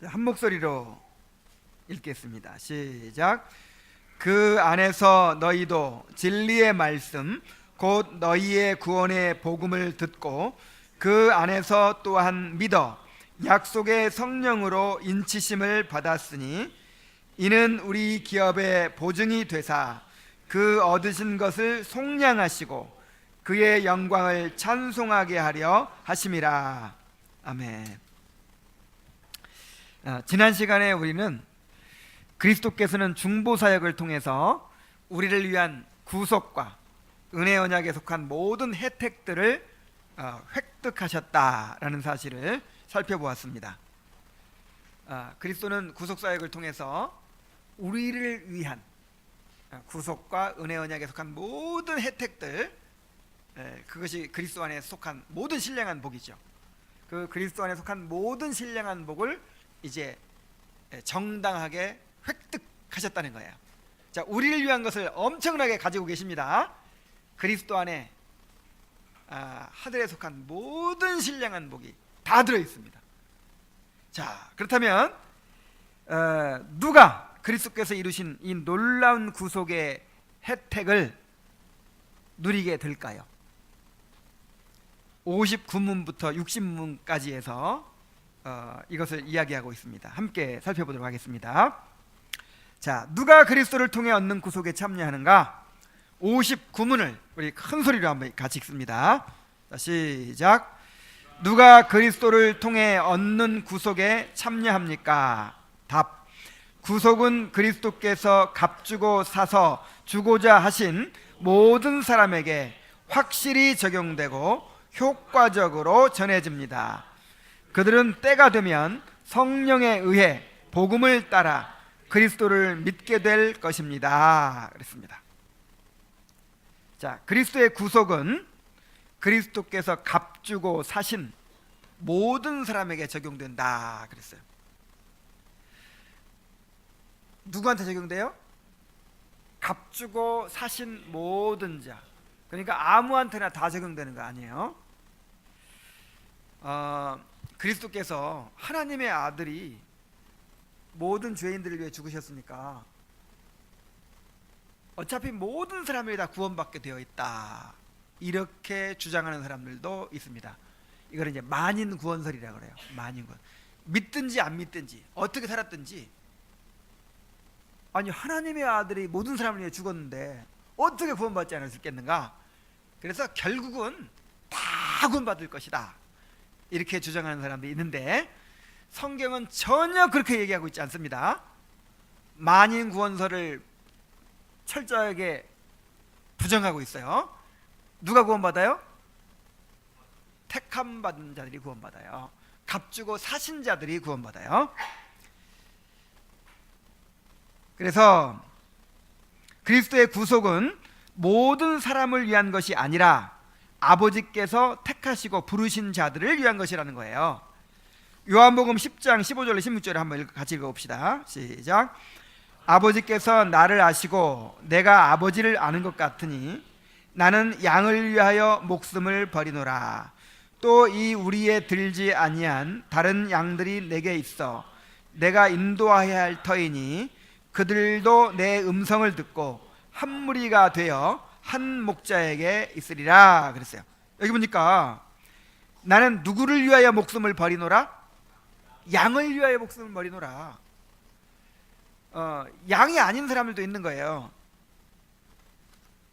한 목소리로 읽겠습니다. 시작. 그 안에서 너희도 진리의 말씀 곧 너희의 구원의 복음을 듣고 그 안에서 또한 믿어 약속의 성령으로 인치심을 받았으니 이는 우리 기업의 보증이 되사 그 얻으신 것을 속량하시고 그의 영광을 찬송하게 하려 하심이라. 아멘. 지난 시간에 우리는 그리스도께서는 중보사역을 통해서 우리를 위한 구속과 은혜 언약에 속한 모든 혜택들을 획득하셨다라는 사실을 살펴보았습니다. 그리스도는 구속사역을 통해서 우리를 위한 구속과 은혜 언약에 속한 모든 혜택들, 그것이 그리스도 안에 속한 모든 신령한 복이죠. 그 그리스도 안에 속한 모든 신령한 복을 이제 정당하게 획득하셨다는 거예요. 자, 우리를 위한 것을 엄청나게 가지고 계십니다. 그리스도 안에 하늘에 속한 모든 신령한 복이 다 들어 있습니다. 자, 그렇다면 누가 그리스도께서 이루신 이 놀라운 구속의 혜택을 누리게 될까요? 59문부터 60문까지 해서 이것을 이야기하고 있습니다. 함께 살펴보도록 하겠습니다. 자, 누가 그리스도를 통해 얻는 구속에 참여하는가? 59문을 우리 큰 소리로 한번 같이 읽습니다. 자, 시작. 누가 그리스도를 통해 얻는 구속에 참여합니까? 답. 구속은 그리스도께서 값주고 사서 주고자 하신 모든 사람에게 확실히 적용되고 효과적으로 전해집니다. 그들은 때가 되면 성령에 의해 복음을 따라 그리스도를 믿게 될 것입니다. 그랬습니다. 자, 그리스도의 구속은 그리스도께서 값주고 사신 모든 사람에게 적용된다 그랬어요. 누구한테 적용돼요? 값주고 사신 모든 자. 그러니까 아무한테나 다 적용되는 거 아니에요. 그리스도께서 하나님의 아들이 모든 죄인들을 위해 죽으셨으니까 어차피 모든 사람들이 다 구원받게 되어 있다, 이렇게 주장하는 사람들도 있습니다. 이걸 이제 만인 구원설이라고 그래요. 만인 구원. 믿든지 안 믿든지 어떻게 살았든지, 아니 하나님의 아들이 모든 사람을 위해 죽었는데 어떻게 구원받지 않을 수 있겠는가? 그래서 결국은 다 구원받을 것이다, 이렇게 주장하는 사람들이 있는데 성경은 전혀 그렇게 얘기하고 있지 않습니다. 만인 구원설을 철저하게 부정하고 있어요. 누가 구원받아요? 택함 받은 자들이 구원받아요. 값주고 사신 자들이 구원받아요. 그래서 그리스도의 구속은 모든 사람을 위한 것이 아니라 아버지께서 택하시고 부르신 자들을 위한 것이라는 거예요. 요한복음 10장 15절로 16절에 한번 같이 읽어봅시다. 시작. 아버지께서 나를 아시고 내가 아버지를 아는 것 같으니 나는 양을 위하여 목숨을 버리노라. 또 이 우리에 들지 아니한 다른 양들이 내게 있어 내가 인도하여야 할 터이니 그들도 내 음성을 듣고 한 무리가 되어 한 목자에게 있으리라 그랬어요. 여기 보니까 나는 누구를 위하여 목숨을 버리노라? 양을 위하여 목숨을 버리노라. 양이 아닌 사람들도 있는 거예요.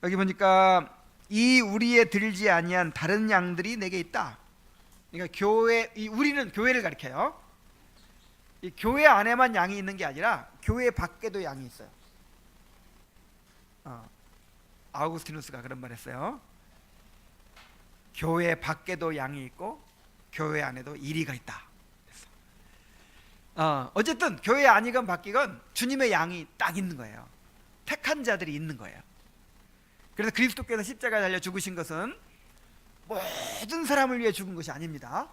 여기 보니까 이 우리에 들지 아니한 다른 양들이 내게 있다. 그러니까 교회, 이 우리는 교회를 가리켜요. 이 교회 안에만 양이 있는 게 아니라 교회 밖에도 양이 있어요. 아우구스티누스가 그런 말 했어요. 교회 밖에도 양이 있고 교회 안에도 이리가 있다. 어쨌든 교회 아니건 밖이건 주님의 양이 딱 있는 거예요. 택한 자들이 있는 거예요. 그래서 그리스도께서 십자가에 달려 죽으신 것은 모든 사람을 위해 죽은 것이 아닙니다.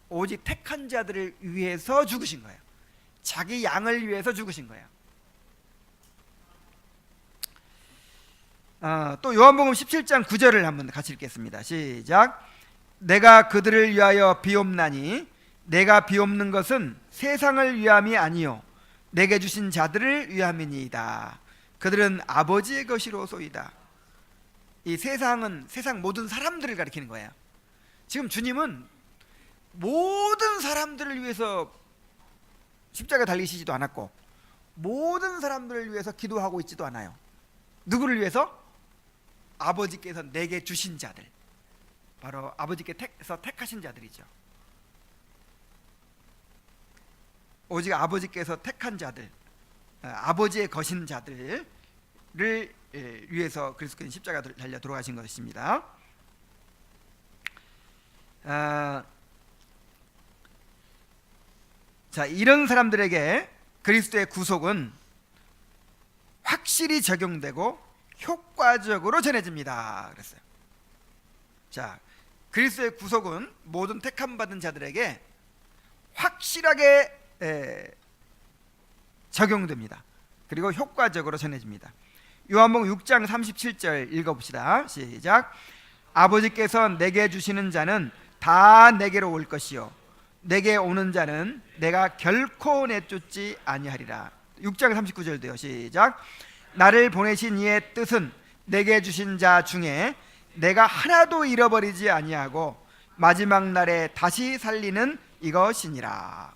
오직 택한 자들을 위해서 죽으신 거예요. 자기 양을 위해서 죽으신 거예요. 또 요한복음 17장 9절을 한번 같이 읽겠습니다. 시작. 내가 그들을 위하여 비옵나니 내가 비옵는 것은 세상을 위함이 아니요 내게 주신 자들을 위함이니이다. 그들은 아버지의 것이로소이다. 이 세상은 세상 모든 사람들을 가리키는 거예요. 지금 주님은 모든 사람들을 위해서 십자가 달리시지도 않았고 모든 사람들을 위해서 기도하고 있지도 않아요. 누구를 위해서? 아버지께서 내게 주신 자들, 바로 아버지께서 택하신 자들이죠. 오직 아버지께서 택한 자들, 아버지의 거신 자들을 위해서 그리스도는 십자가 달려 돌아가신 것입니다. 자, 이런 사람들에게 그리스도의 구속은 확실히 적용되고 효과적으로 전해집니다. 그랬어요. 자, 그리스도의 구속은 모든 택함 받은 자들에게 확실하게 적용됩니다. 그리고 효과적으로 전해집니다. 요한복음 6장 37절 읽어봅시다. 시작. 아버지께서 내게 주시는 자는 다 내게로 올 것이요 내게 오는 자는 내가 결코 내쫓지 아니하리라. 6장 39절도요. 시작. 나를 보내신 이의 뜻은 내게 주신 자 중에 내가 하나도 잃어버리지 아니하고 마지막 날에 다시 살리는 이것이니라.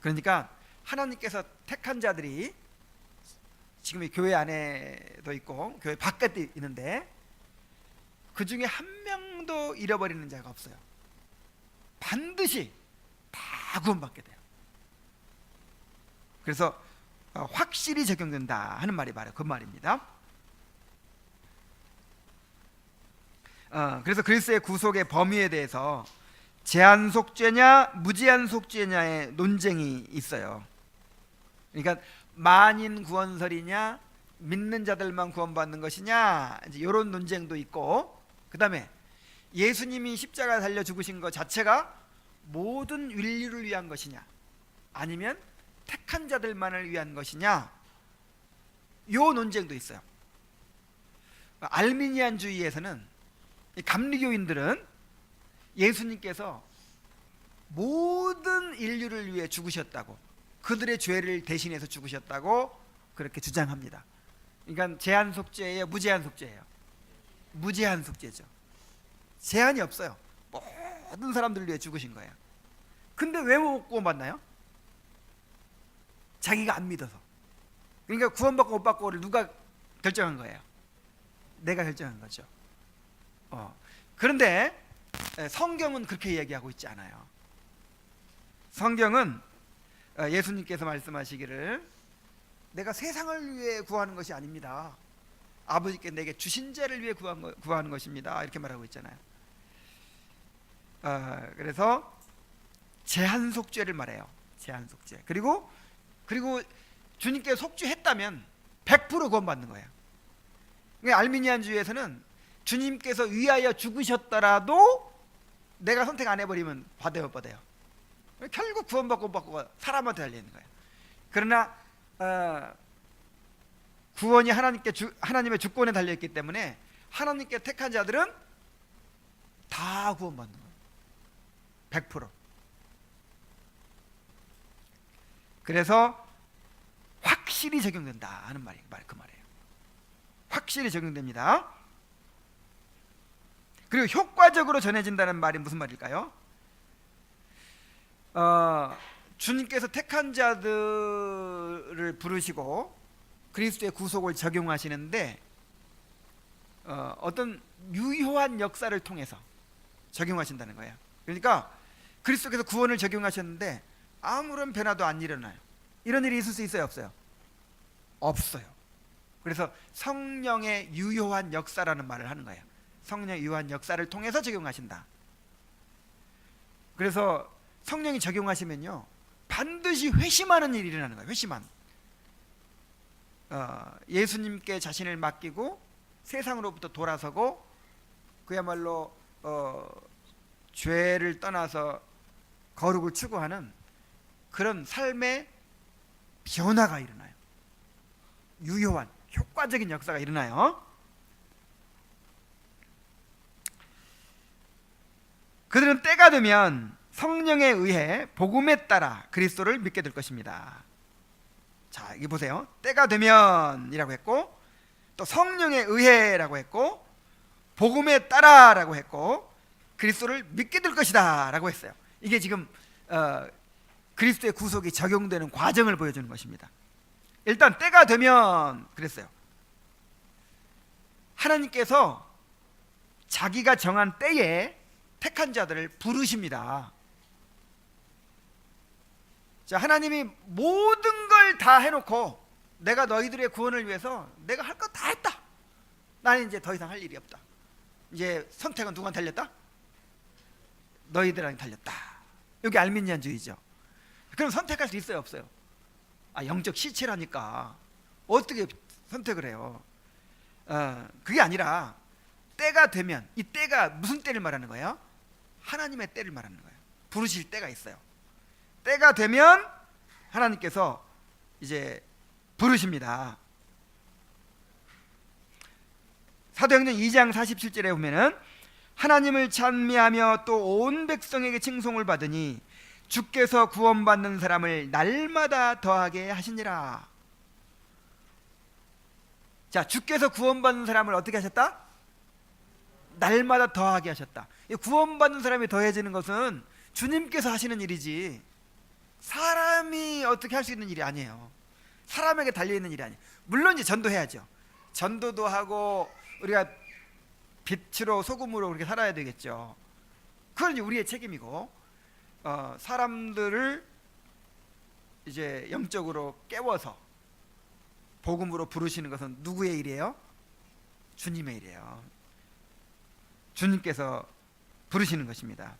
그러니까 하나님께서 택한 자들이 지금 교회 안에도 있고 교회 바깥에 있는데 그 중에 한 명도 잃어버리는 자가 없어요. 반드시 다 구원받게 돼요. 그래서 확실히 적용된다 하는 말이 바로 그 말입니다. 그래서 그리스도의 구속의 범위에 대해서 제한 속죄냐 무제한 속죄냐의 논쟁이 있어요. 그러니까 만인 구원설이냐 믿는 자들만 구원받는 것이냐 이제 이런 논쟁도 있고, 그 다음에 예수님이 십자가 달려 죽으신 것 자체가 모든 인류를 위한 것이냐 아니면 택한 자들만을 위한 것이냐, 요 논쟁도 있어요. 알미니안주의에서는 감리교인들은 예수님께서 모든 인류를 위해 죽으셨다고, 그들의 죄를 대신해서 죽으셨다고 그렇게 주장합니다. 그러니까 제한 속죄예요, 무제한 속죄예요? 무제한 속죄죠. 제한이 없어요. 모든 사람들을 위해 죽으신 거예요. 근데 왜 못 구원받나요? 자기가 안 믿어서. 그러니까 구원받고 못 받고를 누가 결정한 거예요? 내가 결정한 거죠. 그런데 성경은 그렇게 이야기하고 있지 않아요. 성경은 예수님께서 말씀하시기를 내가 세상을 위해 구하는 것이 아닙니다. 아버지께 내게 주신 자를 위해 구하는 것입니다. 이렇게 말하고 있잖아요. 그래서 제한 속죄를 말해요. 제한 속죄. 그리고 주님께 속죄했다면 100% 구원받는 거예요. 그러니까 알미니안주의에서는 주님께서 위하여 죽으셨더라도 내가 선택 안 해버리면 받아요, 못 받아요? 결국 구원받고 못 받고 사람한테 달려있는 거예요. 그러나 구원이 하나님의 주권에 달려있기 때문에 하나님께 택한 자들은 다 구원받는 거예요. 100%. 그래서 확실히 적용된다 하는 말이 그 말이에요. 확실히 적용됩니다. 그리고 효과적으로 전해진다는 말이 무슨 말일까요? 주님께서 택한 자들을 부르시고 그리스도의 구속을 적용하시는데 어떤 유효한 역사를 통해서 적용하신다는 거예요. 그러니까 그리스도께서 구원을 적용하셨는데 아무런 변화도 안 일어나요. 이런 일이 있을 수 있어요, 없어요? 없어요. 그래서 성령의 유효한 역사라는 말을 하는 거예요. 성령의 유효한 역사를 통해서 적용하신다. 그래서 성령이 적용하시면요 반드시 회심하는 일이 일어나는 거예요. 회심한. 예수님께 자신을 맡기고 세상으로부터 돌아서고 그야말로 죄를 떠나서 거룩을 추구하는 그런 삶의 변화가 일어나요. 유효한 효과적인 역사가 일어나요. 그들은 때가 되면 성령에 의해 복음에 따라 그리스도를 믿게 될 것입니다. 자, 여기 보세요. 때가 되면이라고 했고, 또 성령에 의해라고 했고, 복음에 따라라고 했고, 그리스도를 믿게 될 것이다 라고 했어요. 이게 지금 그리스도의 구속이 적용되는 과정을 보여주는 것입니다. 일단 때가 되면 그랬어요. 하나님께서 자기가 정한 때에 택한 자들을 부르십니다. 자, 하나님이 모든 걸 다 해놓고 내가 너희들의 구원을 위해서 내가 할 거 다 했다. 나는 이제 더 이상 할 일이 없다. 이제 선택은 누구한테 달렸다? 너희들한테 달렸다. 여기 알미니안주의죠. 그럼 선택할 수 있어요, 없어요? 영적 시체라니까 어떻게 선택을 해요? 그게 아니라 때가 되면, 이 때가 무슨 때를 말하는 거예요? 하나님의 때를 말하는 거예요. 부르실 때가 있어요. 때가 되면 하나님께서 이제 부르십니다. 사도행전 2장 47절에 보면은 하나님을 찬미하며 또 온 백성에게 칭송을 받으니 주께서 구원받는 사람을 날마다 더하게 하시니라. 자, 주께서 구원받는 사람을 어떻게 하셨다? 날마다 더하게 하셨다. 구원받는 사람이 더해지는 것은 주님께서 하시는 일이지 사람이 어떻게 할 수 있는 일이 아니에요. 사람에게 달려있는 일이 아니에요. 물론 이제 전도해야죠. 전도도 하고 우리가 빛으로 소금으로 그렇게 살아야 되겠죠. 그건 이제 우리의 책임이고, 사람들을 이제 영적으로 깨워서 복음으로 부르시는 것은 누구의 일이에요? 주님의 일이에요. 주님께서 부르시는 것입니다.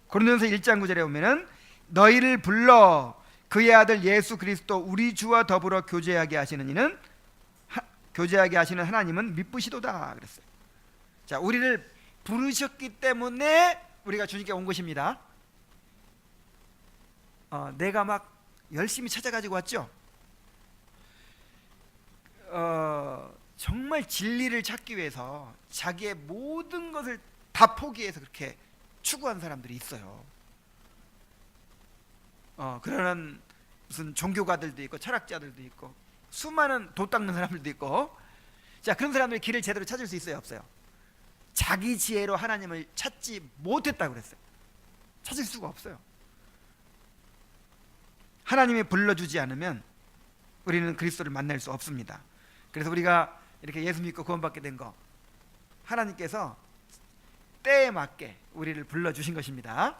고린도전서 1장 9절에 보면은 너희를 불러 그의 아들 예수 그리스도 우리 주와 더불어 교제하게 하시는 이는 교제하게 하시는 하나님은 미쁘시도다 그랬어요. 자, 우리를 부르셨기 때문에 우리가 주님께 온 것입니다. 내가 막 열심히 찾아가지고 왔죠. 정말 진리를 찾기 위해서 자기의 모든 것을 다 포기해서 그렇게 추구한 사람들이 있어요. 그러는 무슨 종교가들도 있고 철학자들도 있고 수많은 도 닦는 사람들도 있고. 자, 그런 사람들이 길을 제대로 찾을 수 있어요, 없어요? 자기 지혜로 하나님을 찾지 못했다고 그랬어요. 찾을 수가 없어요. 하나님이 불러주지 않으면 우리는 그리스도를 만날 수 없습니다. 그래서 우리가 이렇게 예수 믿고 구원받게 된 거, 하나님께서 때에 맞게 우리를 불러주신 것입니다.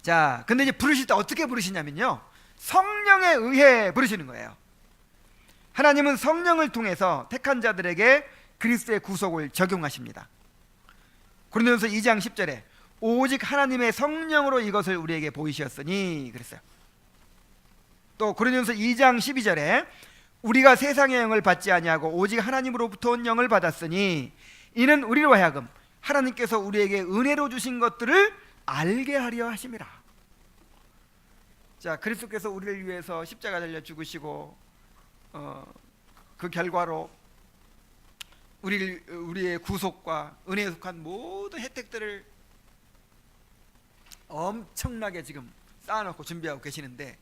자, 근데 이제 부르실 때 어떻게 부르시냐면요, 성령에 의해 부르시는 거예요. 하나님은 성령을 통해서 택한 자들에게 그리스도의 구속을 적용하십니다. 고린도전서 2장 10절에 오직 하나님의 성령으로 이것을 우리에게 보이셨으니 그랬어요. 또 고린도전서 2장 12절에 우리가 세상의 영을 받지 아니하고 오직 하나님으로부터 온 영을 받았으니 이는 우리로 하여금 하나님께서 우리에게 은혜로 주신 것들을 알게 하려 하심이라. 자, 그리스도께서 우리를 위해서 십자가 달려 죽으시고 그 결과로 우리의 구속과 은혜에 속한 모든 혜택들을 엄청나게 지금 쌓아놓고 준비하고 계시는데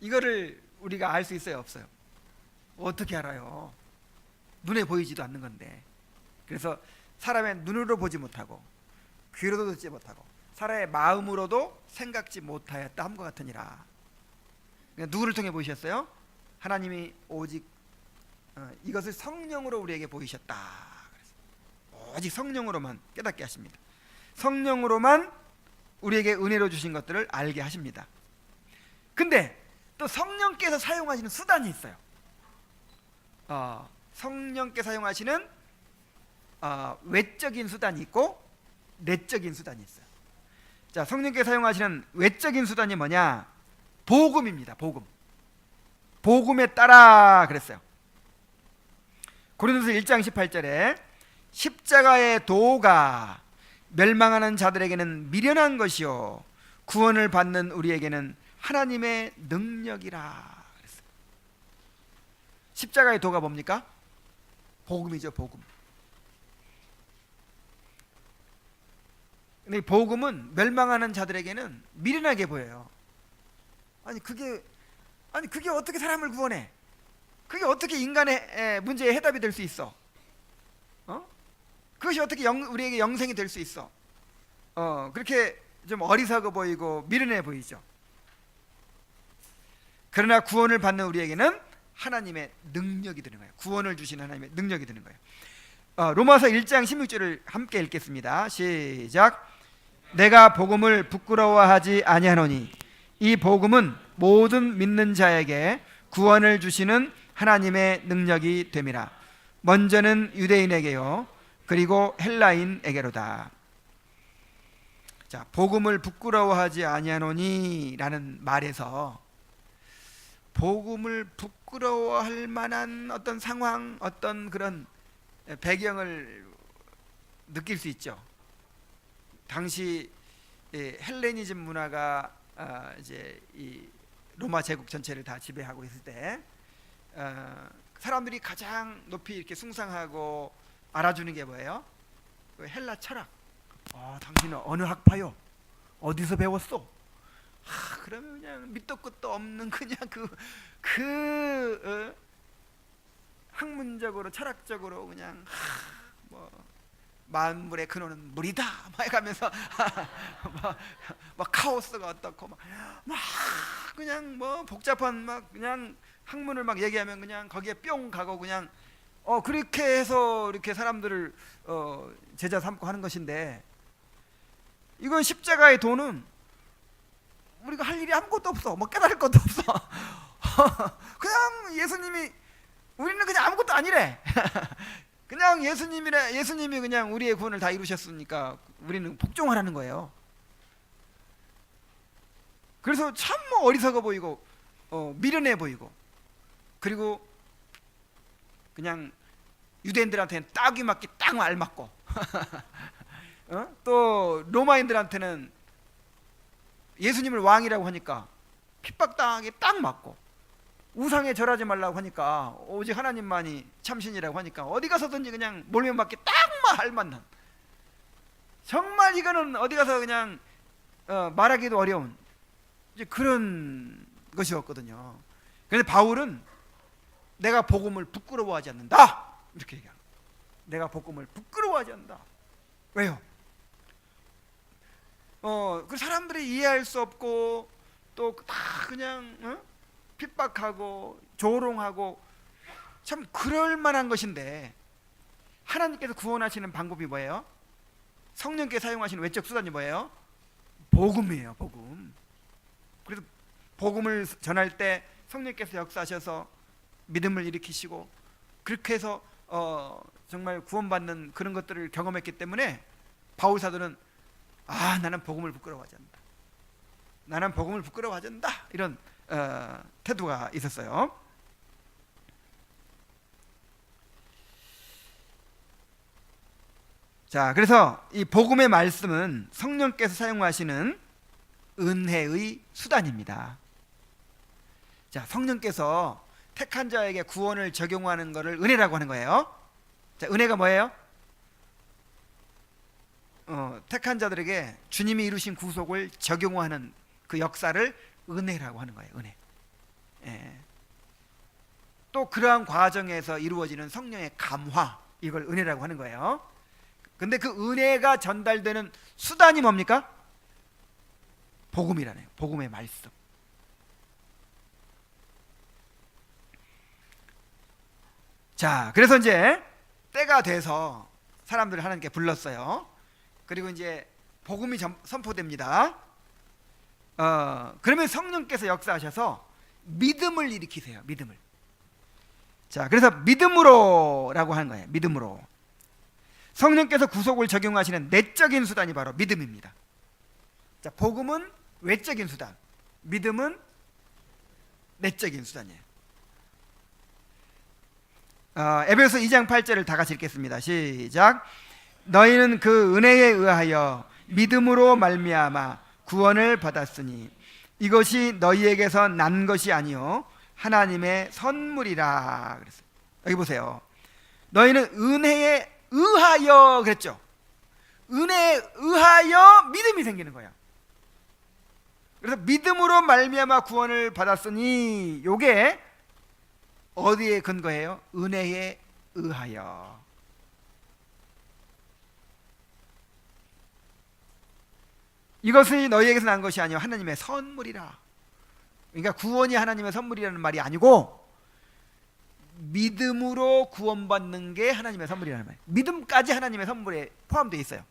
이거를 우리가 알 수 있어요, 없어요? 어떻게 알아요? 눈에 보이지도 않는 건데. 그래서 사람의 눈으로 보지 못하고 귀로도 듣지 못하고 사람의 마음으로도 생각지 못하였다 함과 같으니라. 누구를 통해 보이셨어요? 하나님이 오직 이것을 성령으로 우리에게 보이셨다. 오직 성령으로만 깨닫게 하십니다. 성령으로만 우리에게 은혜로 주신 것들을 알게 하십니다. 근데 또 성령께서 사용하시는 수단이 있어요. 성령께서 사용하시는 외적인 수단이 있고 내적인 수단이 있어요. 자, 성령께서 사용하시는 외적인 수단이 뭐냐? 복음입니다. 복음. 복음에 따라 그랬어요. 고린도서 1장 18절에 십자가의 도가 멸망하는 자들에게는 미련한 것이요 구원을 받는 우리에게는 하나님의 능력이라 그랬어요. 십자가의 도가 뭡니까? 복음이죠, 복음. 근데 복음은 멸망하는 자들에게는 미련하게 보여요. 아니 그게 어떻게 사람을 구원해? 그게 어떻게 인간의 문제의 해답이 될 수 있어? 그것이 어떻게 우리에게 영생이 될 수 있어? 그렇게 좀 어리석어 보이고 미련해 보이죠. 그러나 구원을 받는 우리에게는 하나님의 능력이 되는 거예요. 구원을 주신 하나님의 능력이 되는 거예요. 로마서 1장 16절을 함께 읽겠습니다. 시작. 내가 복음을 부끄러워하지 아니하노니 이 복음은 모든 믿는 자에게 구원을 주시는 하나님의 능력이 됨이라. 먼저는 유대인에게요 그리고 헬라인에게로다. 자, 복음을 부끄러워하지 아니하노니 라는 말에서 복음을 부끄러워할 만한 어떤 상황, 어떤 그런 배경을 느낄 수 있죠. 당시 헬레니즘 문화가 이제 이 로마 제국 전체를 다 지배하고 있을 때 사람들이 가장 높이 이렇게 숭상하고 알아주는 게 뭐예요? 그 헬라 철학. 당신은 어느 학파요? 어디서 배웠어? 그러면 그냥 밑도 끝도 없는 그냥 학문적으로 철학적으로 그냥 뭐 만물의 근원은 물이다 막 해가면서 막 카오스가 어떻고 막 그냥 뭐 복잡한 막 그냥 학문을 막 얘기하면 그냥 거기에 뿅 가고 그냥 그렇게 해서 이렇게 사람들을 제자 삼고 하는 것인데, 이건 십자가의 도는 우리가 할 일이 아무것도 없어. 뭐 깨달을 것도 없어. 그냥 예수님이, 우리는 그냥 아무것도 아니래. 그냥 예수님이 그냥 우리의 구원을 다 이루셨으니까 우리는 복종하라는 거예요. 그래서 참 뭐 어리석어 보이고 미련해 보이고, 그리고 그냥 유대인들한테는 딱이 맞기 딱 알맞고 또 로마인들한테는 예수님을 왕이라고 하니까 핍박당하기 딱 맞고, 우상에 절하지 말라고 하니까 오직 하나님만이 참신이라고 하니까 어디 가서든지 그냥 몰면 맞기 딱 알맞는, 정말 이거는 어디 가서 그냥 말하기도 어려운 이제 그런 것이었거든요. 그런데 바울은 내가 복음을 부끄러워하지 않는다 이렇게 얘기합니다. 내가 복음을 부끄러워하지 않는다. 왜요? 그 사람들이 이해할 수 없고 또 다 그냥 핍박하고 조롱하고 참 그럴 만한 것인데, 하나님께서 구원하시는 방법이 뭐예요? 성령께 사용하시는 외적 수단이 뭐예요? 복음이에요. 복음. 그래서 복음을 전할 때 성령께서 역사하셔서 믿음을 일으키시고, 그렇게 해서 정말 구원받는 그런 것들을 경험했기 때문에 바울 사도는 나는 복음을 부끄러워하지 않는다. 나는 복음을 부끄러워하지 않는다. 이런 태도가 있었어요. 자, 그래서 이 복음의 말씀은 성령께서 사용하시는 은혜의 수단입니다. 자, 성령께서 택한 자에게 구원을 적용하는 것을 은혜라고 하는 거예요. 자, 은혜가 뭐예요? 택한 자들에게 주님이 이루신 구속을 적용하는 그 역사를 은혜라고 하는 거예요. 은혜. 또 그러한 과정에서 이루어지는 성령의 감화, 이걸 은혜라고 하는 거예요. 근데 그 은혜가 전달되는 수단이 뭡니까? 복음이라네요. 복음의 말씀. 자, 그래서 이제 때가 돼서 사람들을 하나님께 불렀어요. 그리고 이제 복음이 선포됩니다. 그러면 성령께서 역사하셔서 믿음을 일으키세요. 믿음을. 자, 그래서 믿음으로라고 하는 거예요. 믿음으로. 성령께서 구속을 적용하시는 내적인 수단이 바로 믿음입니다. 자, 복음은 외적인 수단, 믿음은 내적인 수단이에요. 에베소 2장 8절을 다 같이 읽겠습니다. 시작. 너희는 그 은혜에 의하여 믿음으로 말미암아 구원을 받았으니 이것이 너희에게서 난 것이 아니요 하나님의 선물이라 그랬어요. 여기 보세요. 너희는 은혜에 의하여 그랬죠. 은혜에 의하여 믿음이 생기는 거예요. 그래서 믿음으로 말미암아 구원을 받았으니 요게 어디에 근거해요? 은혜에 의하여. 이것이 너희에게서 난 것이 아니요 하나님의 선물이라. 그러니까 구원이 하나님의 선물이라는 말이 아니고 믿음으로 구원받는 게 하나님의 선물이라는 말이에요. 믿음까지 하나님의 선물에 포함되어 있어요.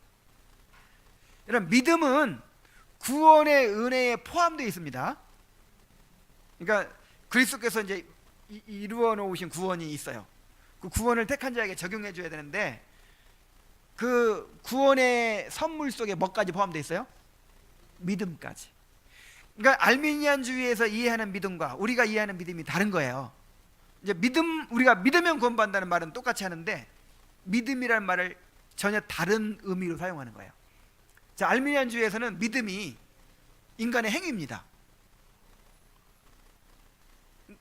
여러분, 믿음은 구원의 은혜에 포함되어 있습니다. 그러니까 그리스도께서 이제 이루어 놓으신 구원이 있어요. 그 구원을 택한 자에게 적용해 줘야 되는데 그 구원의 선물 속에 뭐까지 포함되어 있어요? 믿음까지. 그러니까 알미니안주의에서 이해하는 믿음과 우리가 이해하는 믿음이 다른 거예요. 이제 우리가 믿으면 구원받는다는 말은 똑같이 하는데 믿음이라는 말을 전혀 다른 의미로 사용하는 거예요. 자, 알미니안주의에서는 믿음이 인간의 행위입니다.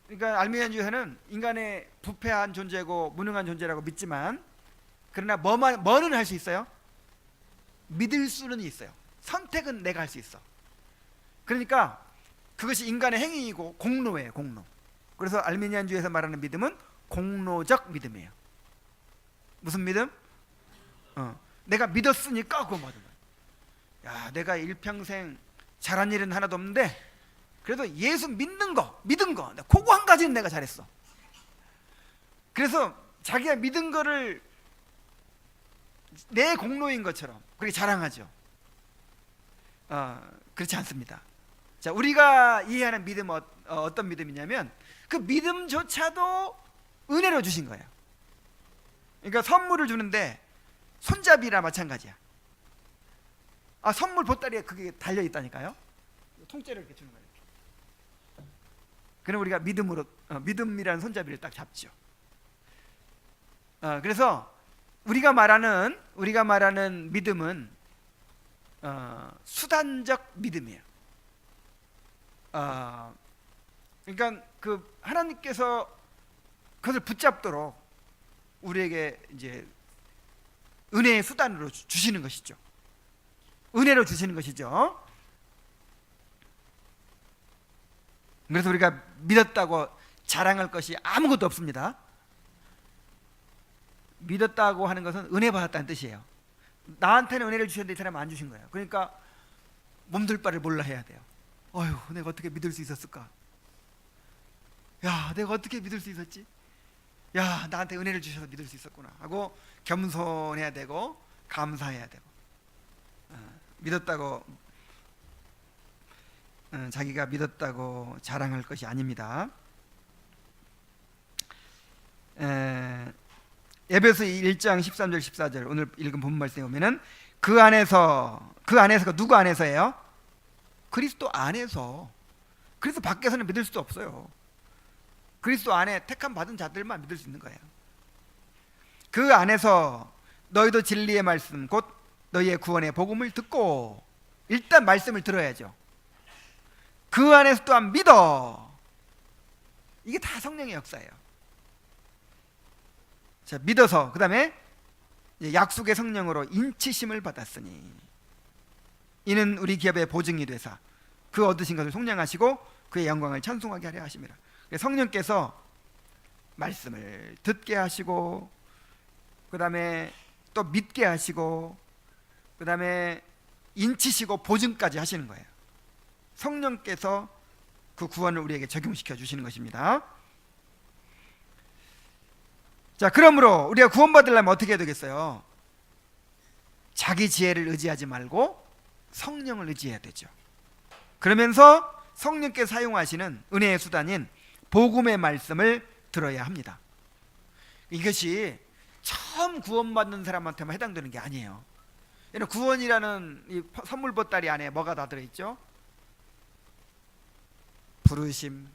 그러니까 알미니안주의에서는 인간의 부패한 존재고 무능한 존재라고 믿지만 그러나 뭐는 할 수 있어요? 믿을 수는 있어요. 선택은 내가 할 수 있어. 그러니까 그것이 인간의 행위이고 공로예요, 공로. 그래서 알미니안주의에서 말하는 믿음은 공로적 믿음이에요. 무슨 믿음? 내가 믿었으니까 구원받은 거야. 야, 내가 일평생 잘한 일은 하나도 없는데 그래도 예수 믿은 거 그거 한 가지는 내가 잘했어. 그래서 자기가 믿은 거를 내 공로인 것처럼 그렇게 자랑하죠. 그렇지 않습니다. 자, 우리가 이해하는 믿음은 어떤 믿음이냐면 그 믿음조차도 은혜로 주신 거예요. 그러니까 선물을 주는데 손잡이라 마찬가지야. 선물 보따리에 그게 달려 있다니까요. 통째로 이렇게 주는 거예요. 그럼 우리가 믿음이라는 손잡이를 딱 잡죠. 그래서 우리가 말하는 믿음은 수단적 믿음이에요. 그러니까 그 하나님께서 그것을 붙잡도록 우리에게 이제 은혜의 수단으로 주시는 것이죠. 은혜로 주시는 것이죠. 그래서 우리가 믿었다고 자랑할 것이 아무것도 없습니다. 믿었다고 하는 것은 은혜 받았다는 뜻이에요. 나한테는 은혜를 주셨는데 이 사람은 안 주신 거예요. 그러니까 몸둘 바를 몰라 해야 돼요. 어휴, 내가 어떻게 믿을 수 있었을까? 야, 내가 어떻게 믿을 수 있었지? 야, 나한테 은혜를 주셔서 믿을 수 있었구나 하고 겸손해야 되고 감사해야 되고. 믿었다고 자기가 믿었다고 자랑할 것이 아닙니다. 에베소 1장 13절 14절 오늘 읽은 본문 말씀에 보면은 그 안에서가 누구 안에서예요? 그리스도 안에서. 그리스도 밖에서는 믿을 수 없어요. 그리스도 안에 택함 받은 자들만 믿을 수 있는 거예요. 그 안에서 너희도 진리의 말씀 곧 너희의 구원의 복음을 듣고, 일단 말씀을 들어야죠. 그 안에서 또한 믿어. 이게 다 성령의 역사예요. 자, 믿어서 그 다음에 약속의 성령으로 인치심을 받았으니 이는 우리 기업의 보증이 되사 그 얻으신 것을 속량하시고 그의 영광을 찬송하게 하려 하심이라. 성령께서 말씀을 듣게 하시고 그 다음에 또 믿게 하시고 그 다음에 인치시고 보증까지 하시는 거예요. 성령께서 그 구원을 우리에게 적용시켜 주시는 것입니다. 자, 그러므로 우리가 구원받으려면 어떻게 해야 되겠어요? 자기 지혜를 의지하지 말고 성령을 의지해야 되죠. 그러면서 성령께서 사용하시는 은혜의 수단인 복음의 말씀을 들어야 합니다. 이것이 처음 구원받는 사람한테만 해당되는 게 아니에요. 구원이라는 이 선물 보따리 안에 뭐가 다 들어있죠? 부르심,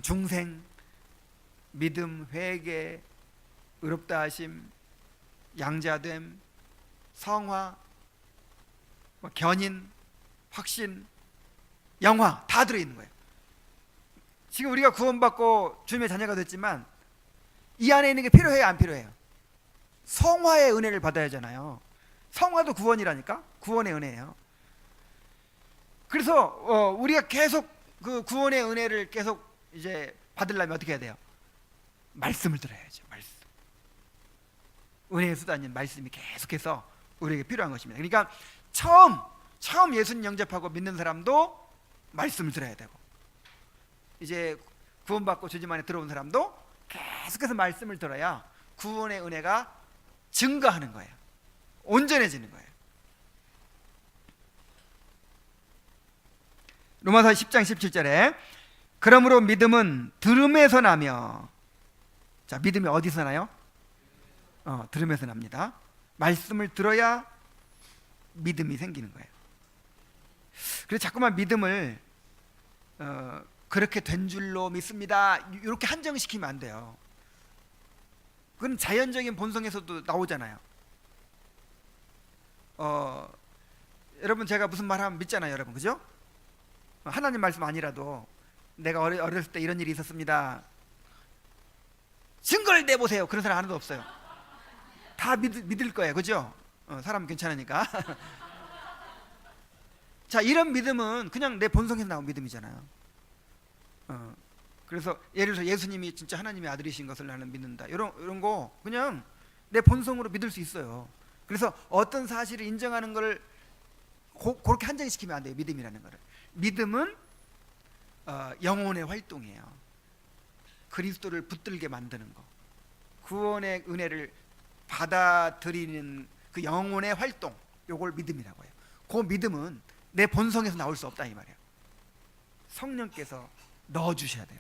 중생, 믿음, 회개, 의롭다 하심, 양자됨, 성화, 견인, 확신, 영화 다 들어있는 거예요. 지금 우리가 구원받고 주님의 자녀가 됐지만 이 안에 있는 게 필요해요, 안 필요해요? 성화의 은혜를 받아야 하잖아요. 성화도 구원이라니까. 구원의 은혜예요. 그래서 우리가 계속 그 구원의 은혜를 계속 이제 받으려면 어떻게 해야 돼요? 말씀을 들어야죠. 말씀. 은혜의 수단인 말씀이 계속해서 우리에게 필요한 것입니다. 그러니까 처음 예수님 영접하고 믿는 사람도 말씀을 들어야 되고, 이제 구원받고 주님 안에 들어온 사람도 계속해서 말씀을 들어야 구원의 은혜가 증가하는 거예요. 온전해지는 거예요. 로마서 10장 17절에 그러므로 믿음은 들음에서 나며, 자, 믿음이 어디서 나요? 들음에서 납니다. 말씀을 들어야 믿음이 생기는 거예요. 그래서 자꾸만 믿음을 그렇게 된 줄로 믿습니다 이렇게 한정시키면 안 돼요. 그건 자연적인 본성에서도 나오잖아요. 여러분, 제가 무슨 말 하면 믿잖아요, 여러분. 그죠? 하나님 말씀 아니라도 내가 어렸을 때 이런 일이 있었습니다, 증거를 내보세요, 그런 사람 하나도 없어요. 다 믿을 거예요. 그죠? 사람 괜찮으니까. 자, 이런 믿음은 그냥 내 본성에서 나온 믿음이잖아요. 그래서 예를 들어서 예수님이 진짜 하나님의 아들이신 것을 나는 믿는다, 이런 거 그냥 내 본성으로 믿을 수 있어요. 그래서 어떤 사실을 인정하는 걸 그렇게 한정시키면 안 돼요. 믿음이라는 거를. 믿음은 영혼의 활동이에요. 그리스도를 붙들게 만드는 거, 구원의 은혜를 받아들이는 그 영혼의 활동, 요걸 믿음이라고 해요. 그 믿음은 내 본성에서 나올 수 없다 이 말이에요. 성령께서 넣어주셔야 돼요.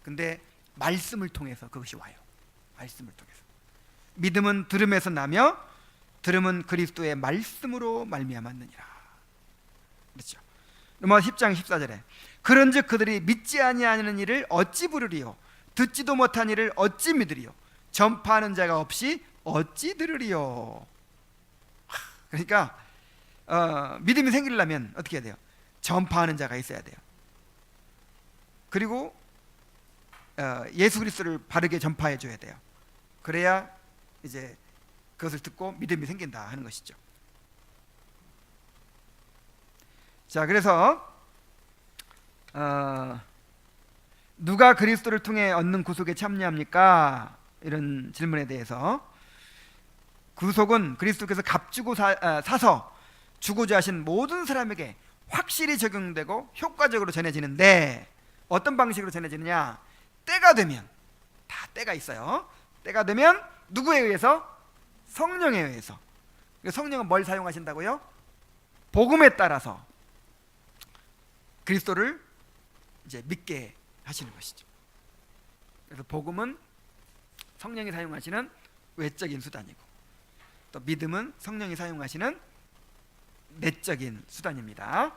근데 말씀을 통해서 그것이 와요. 말씀을 통해서. 믿음은 들음에서 나며 들음은 그리스도의 말씀으로 말미암았느니라. 그렇죠. 로마서 10장 14절에 그런즉 그들이 믿지 아니하는 일을 어찌 부르리요, 듣지도 못한 일을 어찌 믿으리요, 전파하는 자가 없이 어찌 들으리요. 그러니까 믿음이 생기려면 어떻게 해야 돼요? 전파하는 자가 있어야 돼요. 그리고 예수 그리스도를 바르게 전파해 줘야 돼요. 그래야 이제 그것을 듣고 믿음이 생긴다 하는 것이죠. 자, 그래서 누가 그리스도를 통해 얻는 구속에 참여합니까? 이런 질문에 대해서, 구속은 그리스도께서 값주고 사서 주고자 하신 모든 사람에게 확실히 적용되고 효과적으로 전해지는데, 어떤 방식으로 전해지느냐? 때가 되면, 다 때가 있어요. 때가 되면 누구에 의해서? 성령에 의해서. 성령은 뭘 사용하신다고요? 복음에 따라서 그리스도를 이제 믿게 하시는 것이죠. 그래서 복음은 성령이 사용하시는 외적인 수단이고, 또 믿음은 성령이 사용하시는 내적인 수단입니다.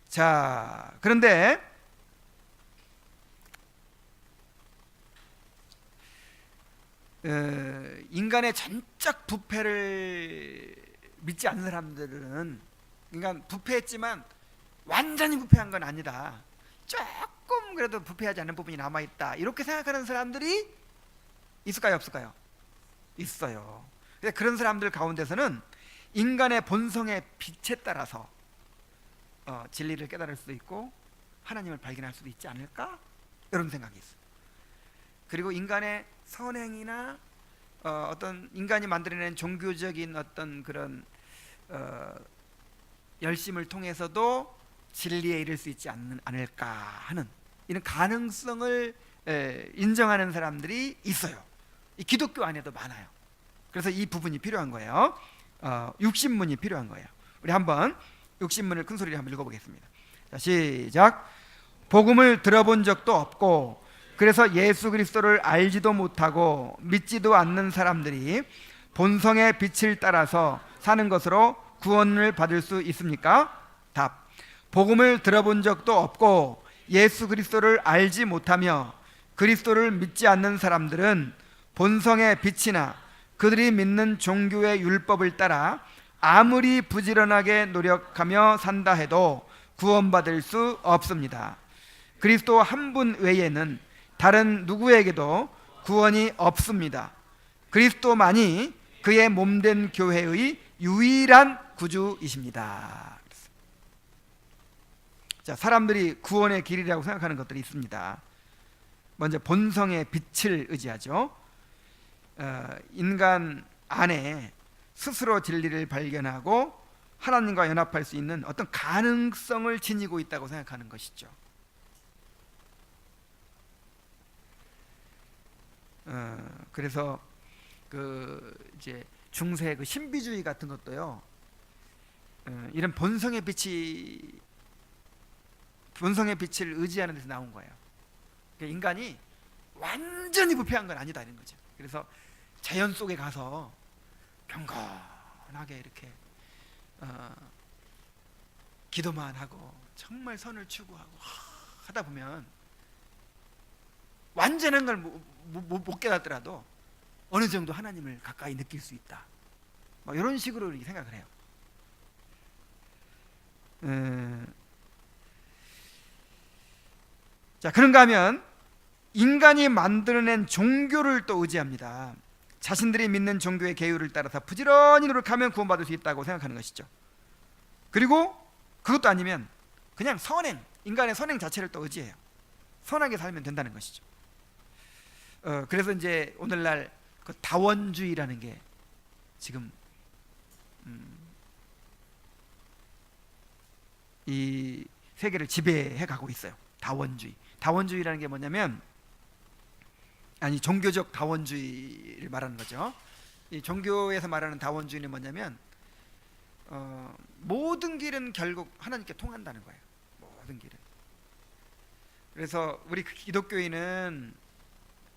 자, 그런데 인간의 전적 부패를 믿지 않는 사람들은, 그러니까 부패했지만 완전히 부패한 건 아니다, 조금 그래도 부패하지 않은 부분이 남아있다, 이렇게 생각하는 사람들이 있을까요, 없을까요? 있어요. 그런 사람들 가운데서는 인간의 본성의 빛에 따라서 진리를 깨달을 수도 있고 하나님을 발견할 수도 있지 않을까, 이런 생각이 있어요. 그리고 인간의 선행이나 어떤 인간이 만들어낸 종교적인 어떤 그런 열심을 통해서도 진리에 이를 수 있지 않을까 하는 이런 가능성을 인정하는 사람들이 있어요. 이 기독교 안에도 많아요. 그래서 이 부분이 필요한 거예요. 육신문이 필요한 거예요. 우리 한번 육신문을 큰 소리로 한번 읽어보겠습니다. 자, 시작. 복음을 들어본 적도 없고 그래서 예수 그리스도를 알지도 못하고 믿지도 않는 사람들이 본성의 빛을 따라서 사는 것으로 구원을 받을 수 있습니까? 답. 복음을 들어본 적도 없고 예수 그리스도를 알지 못하며 그리스도를 믿지 않는 사람들은 본성의 빛이나 그들이 믿는 종교의 율법을 따라 아무리 부지런하게 노력하며 산다 해도 구원받을 수 없습니다. 그리스도 한 분 외에는 다른 누구에게도 구원이 없습니다. 그리스도만이 그의 몸된 교회의 유일한 구주이십니다. 자, 사람들이 구원의 길이라고 생각하는 것들이 있습니다. 먼저 본성의 빛을 의지하죠. 인간 안에 스스로 진리를 발견하고 하나님과 연합할 수 있는 어떤 가능성을 지니고 있다고 생각하는 것이죠. 그래서 이제 중세 신비주의 같은 것도요, 이런 본성의 빛을 의지하는 데서 나온 거예요. 그러니까 인간이 완전히 부패한 건 아니다 이런 거죠. 그래서 자연 속에 가서 경건하게 이렇게 기도만 하고 정말 선을 추구하고 하다 보면 완전한 걸 못 깨닫더라도 어느 정도 하나님을 가까이 느낄 수 있다. 뭐 이런 식으로 이렇게 생각을 해요. 자, 그런가 하면 인간이 만들어낸 종교를 또 의지합니다. 자신들이 믿는 종교의 계율을 따라서 부지런히 노력하면 구원받을 수 있다고 생각하는 것이죠. 그리고 그것도 아니면 그냥 선행, 인간의 선행 자체를 또 의지해요. 선하게 살면 된다는 것이죠. 그래서 이제 오늘날 그 다원주의라는 게 지금 이 세계를 지배해 가고 있어요. 다원주의라는 게 뭐냐면, 종교적 다원주의를 말하는 거죠. 이 종교에서 말하는 다원주의는 뭐냐면, 모든 길은 결국 하나님께 통한다는 거예요. 모든 길은. 그래서 우리 기독교인은